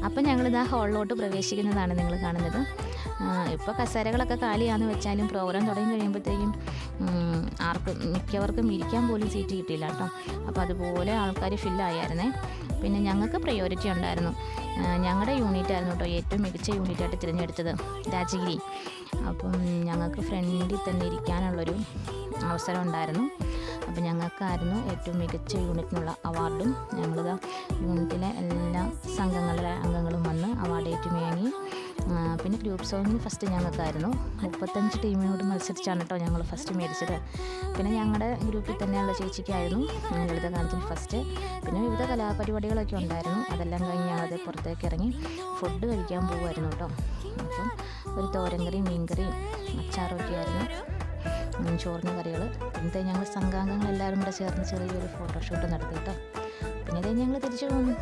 അപ്പം ഞങ്ങളിതാ ഹാളിലോട്ട് പ്രവേശിക്കുന്നതാണ് നിങ്ങൾ കാണുന്നത്. ഇപ്പോൾ കസേരകളൊക്കെ കാലിയാണെന്ന് വെച്ചാലും പ്രോഗ്രാം തുടങ്ങി കഴിയുമ്പോഴത്തേക്കും മിക്കവർക്കും ഇരിക്കാൻ പോലും സീറ്റ് കിട്ടിയില്ല കേട്ടോ. അപ്പോൾ അതുപോലെ ആൾക്കാർ ഫില്ലായിരുന്നേ. പിന്നെ ഞങ്ങൾക്ക് പ്രയോറിറ്റി ഉണ്ടായിരുന്നു. ഞങ്ങളുടെ യൂണിറ്റ് ആയിരുന്നു കേട്ടോ ഏറ്റവും മികച്ച യൂണിറ്റായിട്ട് തിരഞ്ഞെടുത്തത്, രാജഗിരി. അപ്പം ഞങ്ങൾക്ക് ഫ്രണ്ടിൽ തന്നെ ഇരിക്കാനുള്ളൊരു അവസരം ഉണ്ടായിരുന്നു. അപ്പോൾ ഞങ്ങൾക്കായിരുന്നു ഏറ്റവും മികച്ച യൂണിറ്റിനുള്ള അവാർഡും. ഞങ്ങളിതാ യൂണിറ്റിലെ എല്ലാ സംഘങ്ങളിലെ അംഗങ്ങളും വന്ന് അവാർഡ് ഏറ്റുവാങ്ങി. പിന്നെ ഗ്രൂപ്പ് സോങ്ങിന് ഫസ്റ്റ് ഞങ്ങൾക്കായിരുന്നു. 35 ടീമിനോട് മത്സരിച്ചാണ് കേട്ടോ ഞങ്ങൾ ഫസ്റ്റ് മേടിച്ചത്. പിന്നെ ഞങ്ങളുടെ ഗ്രൂപ്പിൽ തന്നെയുള്ള ചേച്ചിക്കായിരുന്നു ലളിതഗാനത്തിന് ഫസ്റ്റ്. പിന്നെ വിവിധ കലാപരിപാടികളൊക്കെ ഉണ്ടായിരുന്നു. അതെല്ലാം കഴിഞ്ഞ് ഞങ്ങളത് പുറത്തേക്ക് ഇറങ്ങി ഫുഡ് കഴിക്കാൻ പോകുമായിരുന്നു കേട്ടോ. അപ്പം ഒരു തോരൻകറിയും മീൻകറിയും അച്ചാറൊക്കെ ആയിരുന്നു, ചോറിന് കറികൾ. പിന്നത്തെ ഞങ്ങൾ സംഘാംഗങ്ങളെല്ലാവരും കൂടെ ചേർന്ന് ചെറിയൊരു ഫോട്ടോഷൂട്ട് നടത്തി കേട്ടോ. പിന്നെ ഞങ്ങൾ തിരിച്ചു പോകുന്നു.